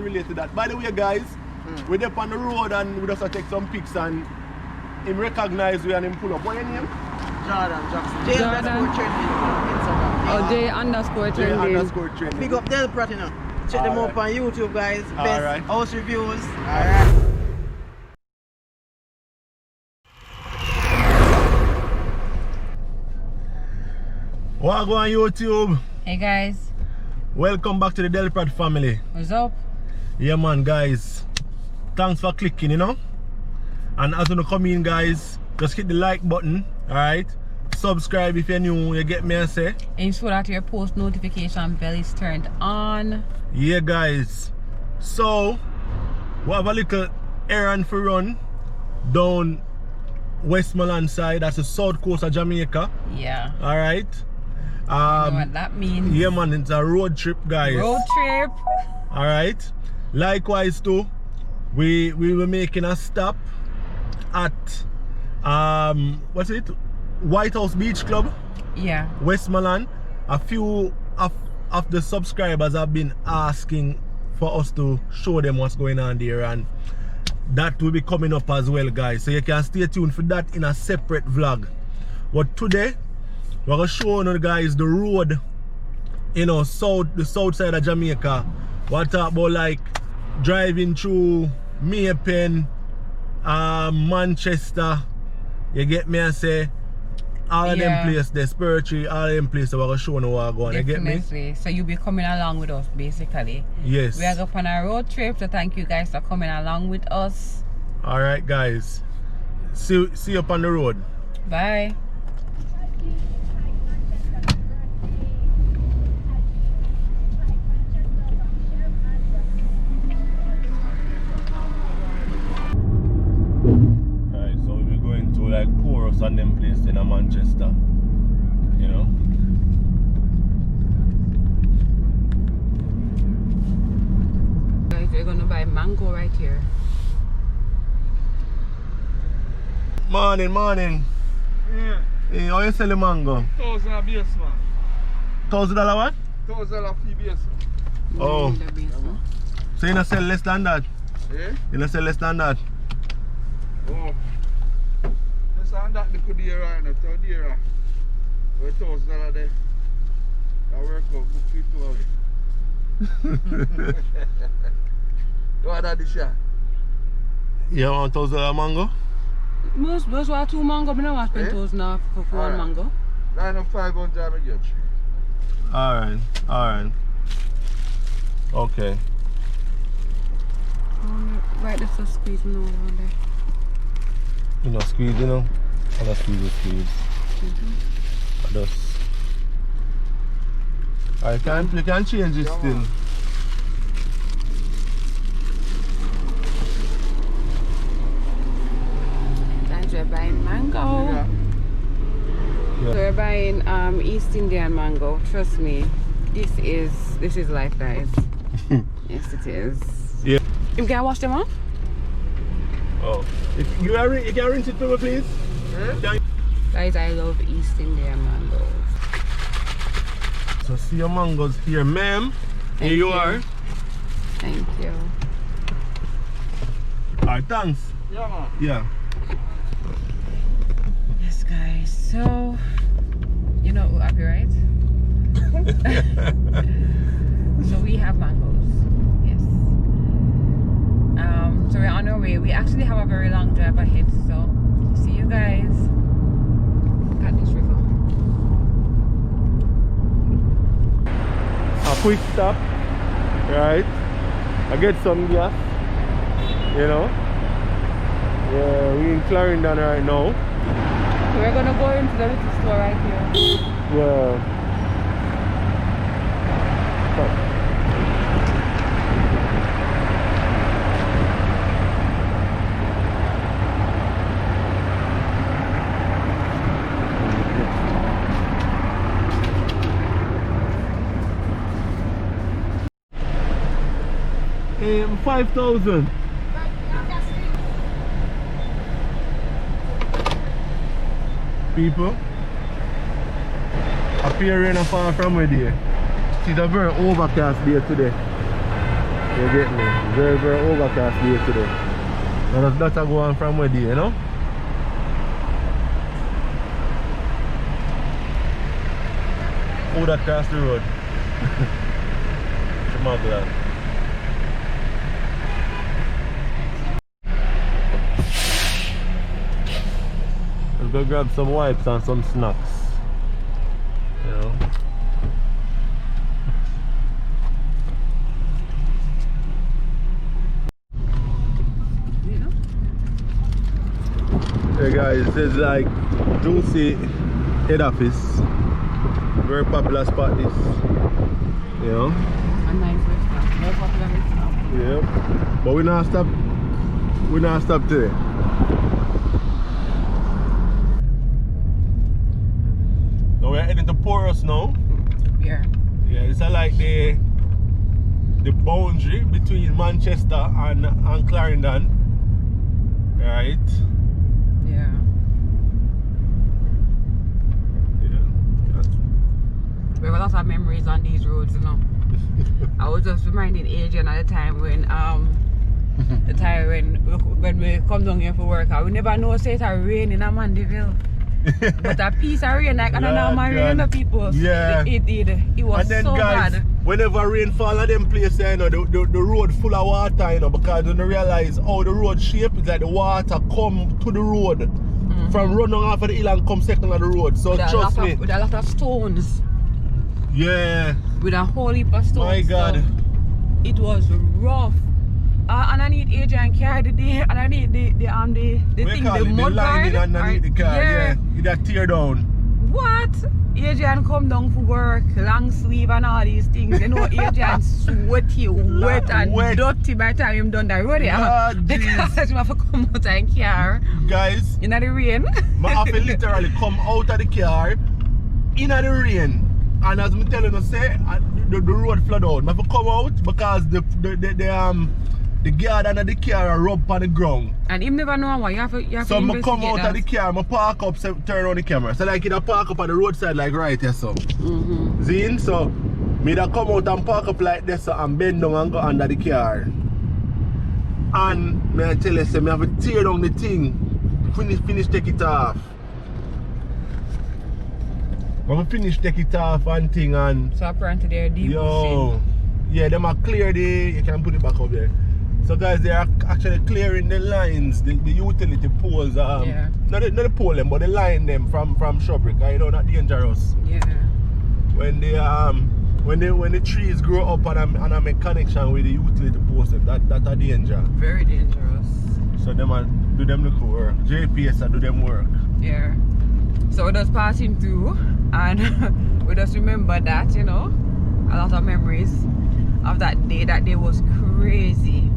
relate to that. By the way, guys, we're up on the road and we just take some pics and him recognize we and him pull up. What your name? Jordan Jackson. J_trending. Big up Del Prat, you know. Check them up on YouTube, guys. Best house reviews. Alright. What go on YouTube? Hey guys. Welcome back to the Del Prat family. What's up? Yeah man guys. Thanks for clicking, you know. And as you come in guys, just hit the like button, alright? Subscribe if you're new, you get me and say. Ensure that your post notification bell is turned on. Yeah guys. So we have a little errand for run down Westmoreland side, that's the south coast of Jamaica. Yeah. Alright. You know what that means? Yeah man, it's a road trip guys. Road trip. Alright. Likewise too, we were making a stop at what's it? White House Beach Club. Yeah. Westmoreland. A few of the subscribers have been asking for us to show them what's going on there, and that will be coming up as well guys, so you can stay tuned for that in a separate vlog. But today we're gonna show you guys the road, you know, the south side of Jamaica. We'll talk about like driving through Maypen, Manchester, you get me, and say all of them places, the spiritual, all of them places we're gonna show you what going. You get me? So you'll be coming along with us basically. Yes. We are going on a road trip, so thank you guys for coming along with us. Alright guys. See you up on the road. Bye. Like Chorus and them place in Manchester, you know. Guys, we're gonna buy mango right here. Morning. Yeah. Hey, how you sell the mango? $1,000 base, man. $1,000 what? $1,000 fee base. Oh. So you don't sell less than that? Yeah? You don't sell less than that? Oh. And that they could hear right now, third year. For $1,000 there. I work out, book fee 2 away. You want that dish? You want $1,000 mango? Most want 2 mango, but I want to spend $1,000 for 1 mango. 9 and 500 I get 3. Alright. Okay. Right, that's a squeeze no around there. You know, squeeze, you know? I just squeeze. I just... You can change this still. Guys, we're buying mango. Yeah. So we're buying East Indian mango. Trust me, this is life, guys. Yes, it is. Yeah. You can wash them off? Oh. You can rinse it for me, please? Guys, I love East Indian mangoes. So see your mangoes here, ma'am. Here you are. Thank you. Alright, thanks. Yeah, man. Yeah. Yes, guys. So, you know we're happy, right? So we have mangoes. Yes. So we're on our way. We actually have a very long drive ahead. So see you guys at this river. A quick stop, right? I get some gas, you know. Yeah, we're in Clarendon right now. We're gonna go into the little store right here. Yeah. $5,000. People appearing far from where they. It's a very overcast day today. You get me? Very, very overcast day today. And that's not going from where day, you know? Across the road. Smuggler. Let's go grab some wipes and some snacks. You know. Hey guys, this is like Juicy head office. Very popular spot this. You know? A nice restaurant. Very popular restaurant. Yeah. But we not stop. We not stop today. Now we're heading to Portmore now. Yeah. Yeah, it's like the boundary between Manchester and Clarendon. Right? Yeah. We have a lot of memories on these roads, you know. I was just reminding Adrian at the time when when we come down here for work, I would never know say it's rain in Mandeville. But a piece of rain, like I don't know my rain the people. Yeah. It was and then so guys, bad. whenever rain fall at them places, you know, the road full of water, you know, because when you realize how the road shape is like the water come to the road from running off of the hill and come second of the road. So trust me. With a lot of stones. Yeah. With a whole heap of stones. My God. So it was rough. And I need Adrian car today, and I need the thing, the mud guard. Underneath the car, yeah. You got tear down. What? Adrian come down for work, long sleeve and all these things. You know, Adrian sweaty, wet and dirty by the time him done the road. Because I have to come out of the car. Guys. In the rain. I have to literally come out of the car in the rain. And as I'm telling you, say, the road flood out. I have to come out because the guard under the car are rub on the ground. And him never know why. You have to so I come out that. of the car, I park up, so turn on the camera. So like I park up on the roadside like right here, so. See? So me that come out and park up like this, so and bend down and go under the car. And me I tell you, so me have to tear down the thing. Finish take it off. I'm gonna finish take it off and thing and so apparently they're deep. Yo, yeah, them are clear you can put it back up there. So guys, they are actually clearing the lines, the utility poles, not the pole them, but the line them from shrubbery, you know, not dangerous. Yeah. When the trees grow up and I make connection with the utility poles, that a danger. Very dangerous. So them are do them look work. JPS do them work. Yeah. So we just passing through and we just remember that, you know, a lot of memories of that day. That day was crazy.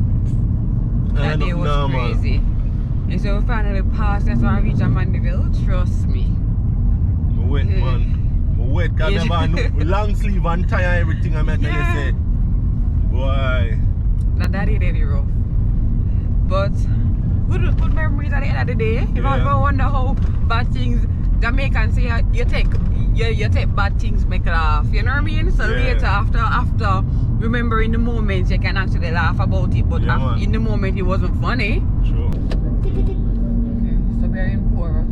That day was crazy. And so we finally passed, that's why I reached Mandeville. Trust me. I'm wet, man. I'm wet, because I never long sleeve and tie and everything. I'm tell you say, boy. Now that is really rough. But good memories at the end of the day. If I ever wonder how bad things Jamaicans say, you take bad things make laugh, you know what I mean? So later after remembering the moments you can actually laugh about it, but in the moment it wasn't funny. True. Okay, so we're in Portmore.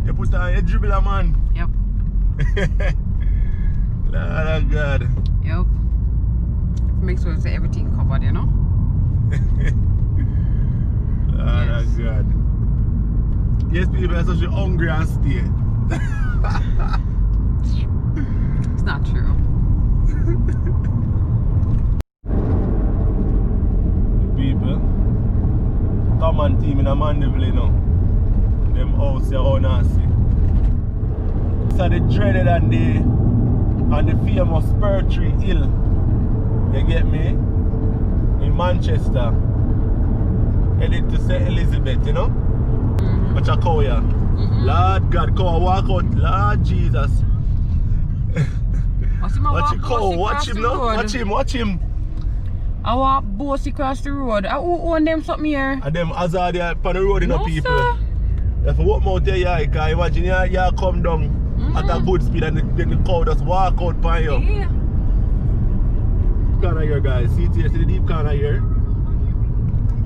You put on your dribbler, man. Yep. Lord of God. Yep. Make sure that everything covered, you know? Lord of God. Yes, people are such hungry and stay. It's not true. The people. Come on team in a Mandeville, you know. Them house are all nasty. So the dreaded and the famous Spur Tree Hill, you get me, in Manchester, headed to St. Elizabeth, you know, Patroen. Lord God, come and walk out, Lord Jesus. Watch him, watch him now, watch him. I walk bossy across the road. I own them something here. And them hazard there on the road, you know, No, people. sir. If you walk out there, yeah, you can imagine you come down at a good speed and then the cow just walk out by you. Yeah. Corner here, guys. See the deep corner here?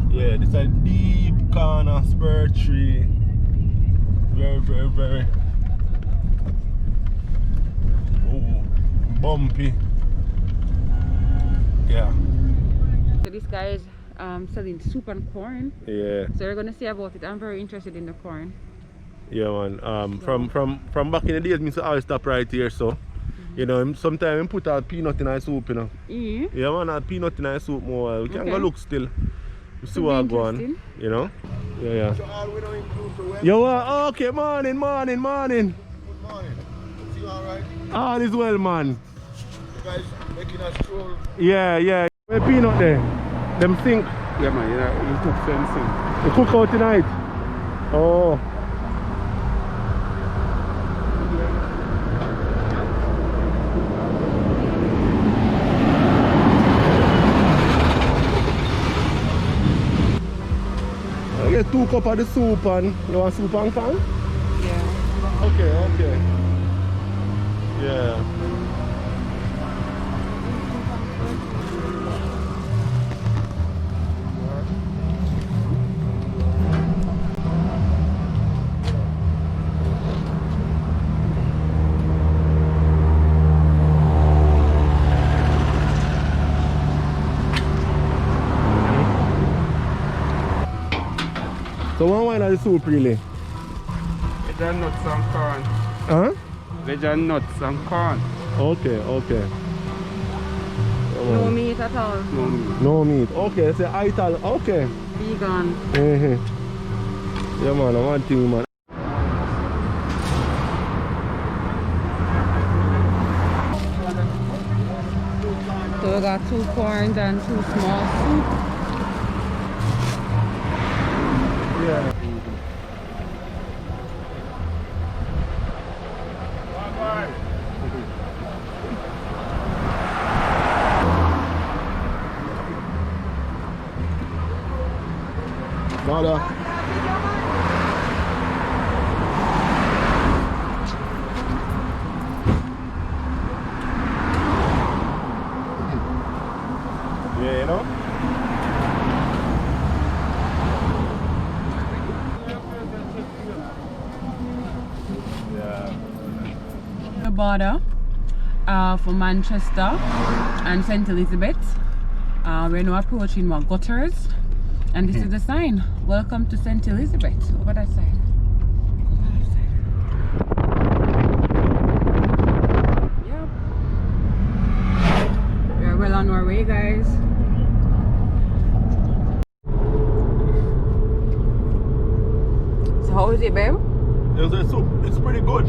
Yeah, this is a deep corner spur tree. Very, very, very bumpy. Yeah. So this guy is selling soup and corn. Yeah. So we're gonna see about it. I'm very interested in the corn. Yeah, man. From back in the days, I always stop right here, so you know, sometimes I put out peanut in our soup, you know. Yeah, man, add peanut in our soup more. We can go look still. We see what go on, you know. Yeah. So all we don't include the weather. Yo, okay, morning. Good morning. See you alright? All is well, man. You guys making a stroll? Yeah. Where peanut there? Them sink. Yeah, man, you cook fencing. You cook out tonight? Oh. I get 2 cups of the soup and you want soup and can? Yeah. Okay. Yeah. So one wine of the soup really? Veg and nuts and corn. Huh? Veg and nuts and corn. Okay. No meat at all. No meat. No meat. Okay, say ital. Okay. Vegan. Yeah, man, I want thing, man. So we got 2 corns and 2 small soup. Yeah. Nada. Yeah, you know? The border for Manchester and St. Elizabeth. We're now approaching more gutters. And this is the sign. Welcome to St. Elizabeth. Over that side. Yep. We're well on our way, guys. So how is it, babe? It's soup. It's pretty good,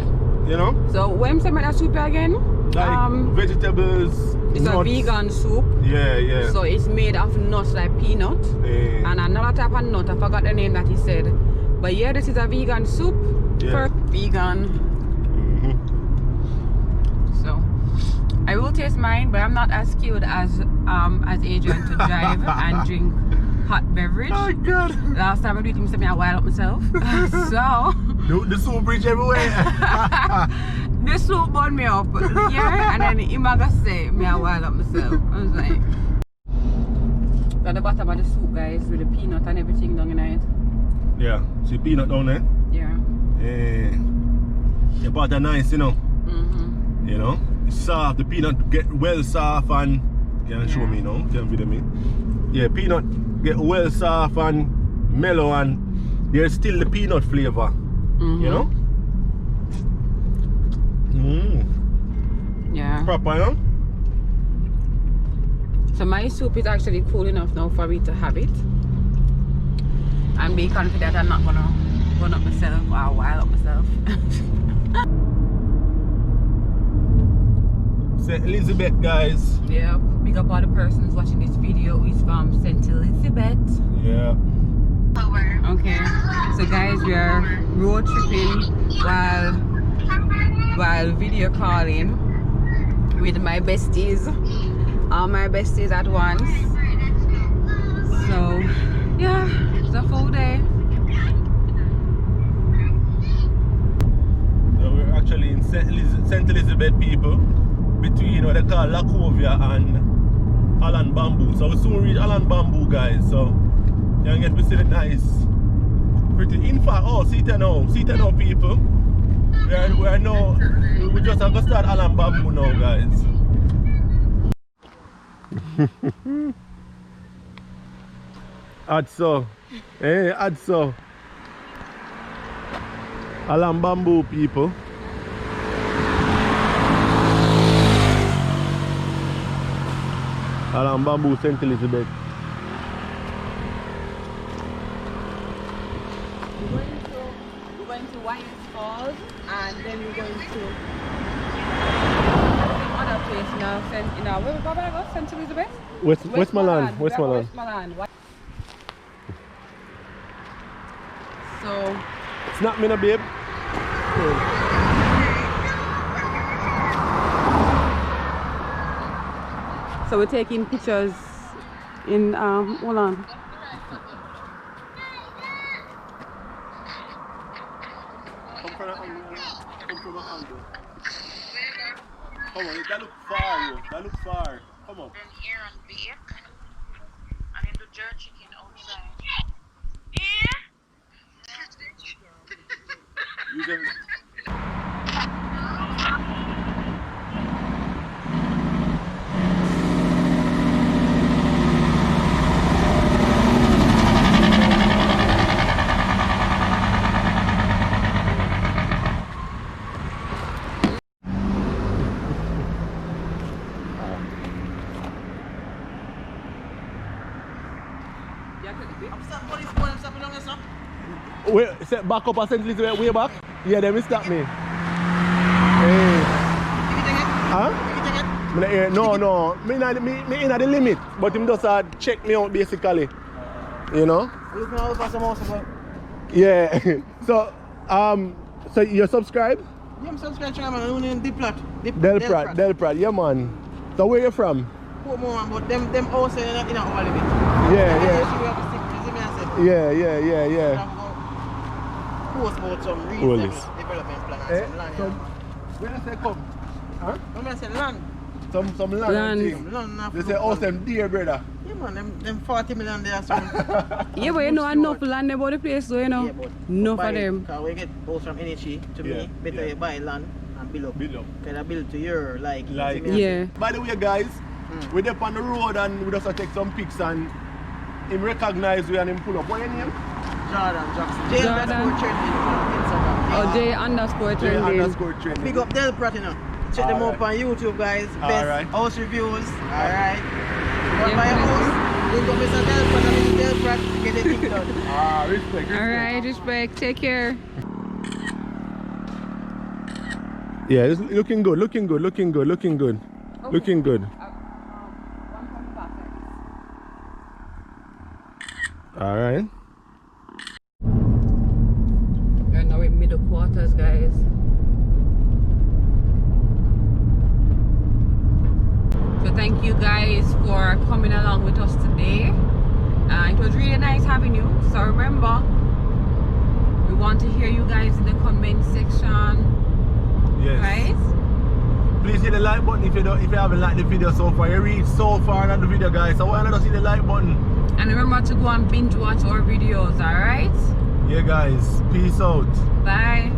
you know? So when you make that soup again? Like vegetables. It's nuts. a vegan soup. Yeah. So it's made of nuts like peanut. And another type of nut, I forgot the name that he said. But yeah, this is a vegan soup for vegan. So I will taste mine, but I'm not as skilled as Adrian to drive and drink hot beverage. Oh God. Last time I did it, I wild up myself. So the soup bridge everywhere. the soup burned me up. Yeah, and then him gonna say me I wild up myself. I was like, got the bottom of the soup, guys, with the peanut and everything down in it. Yeah, see peanut down there? Yeah. The butter nice, you know. You know, it's soft. The peanut get well soft and can show me, you know, can video me. Yeah, peanut get well soft and mellow and there's still the peanut flavor. You know? Yeah. Proper, you know? So my soup is actually cool enough now for me to have it. And be confident I'm not gonna run up myself or wild up myself. St. Elizabeth, guys. Yeah, big up all the persons watching this video who is from St. Elizabeth. Yeah. Okay, so guys, we are road tripping while video calling with my besties. All my besties at once. So yeah, it's a full day. So we're actually in St. Elizabeth, people, between what they call Lacovia and Holland Bamboo. So we soon reach Holland Bamboo, guys. So you can get to see the nice, pretty. In fact, oh, see it now, people. We are now. We just have to start Holland Bamboo now, guys. Adso, Adso. Holland Bamboo, people. Holland Bamboo, St. Elizabeth. We're going to Wines Falls, and then we're going to other place now. Where we go? St. Elizabeth? Westmoreland. Westmoreland. So Snap me now, babe. So we're taking pictures in Holland. Come on, that look far, yo. That look far. Come on. Then here and bake. And then do jerk chicken outside. Yeah. You can... Wait, set back up a St. Elizabeth way back? Yeah, they will stop me. Hey. Huh? No. Me in the limit, but him just check me out basically. You know? Yeah. So you subscribe? Yeah, I'm subscribed to my own Delprat, yeah man. So where you from? Portmore, but them also in a HOLLAND. Yeah. Post about some development plan and some land. When I say come? Huh? When I say land. Some land. They say, oh, them dear brother. Yeah man, them 40 million there. Yeah, but you know enough land about the place, so you know. Yeah, but enough for them. Because we get both from energy to me, better you buy land and build up. Because I build to your like. Yeah. By the way, guys, we're up on the road and we just take some pics and him recognize we and him pull up. What's your name? Jordan Jackson. J_trending. Big up Delprat, you know. Check them out on YouTube, guys. Best house reviews. Alright. What by house? Link up Mr. Delprat and Mr. Delprat. Get the thing done. Respect. Alright, respect. Take care. Yeah, it's looking good. Alright. We're now in middle quarters, guys. So thank you guys for coming along with us today. It was really nice having you. So remember, we want to hear you guys in the comment section. Yes. Right? Please hit the like button if you haven't liked the video so far. You reached so far in the video, guys. So why not just hit the like button? And remember to go and binge watch our videos, alright? Yeah guys, peace out. Bye.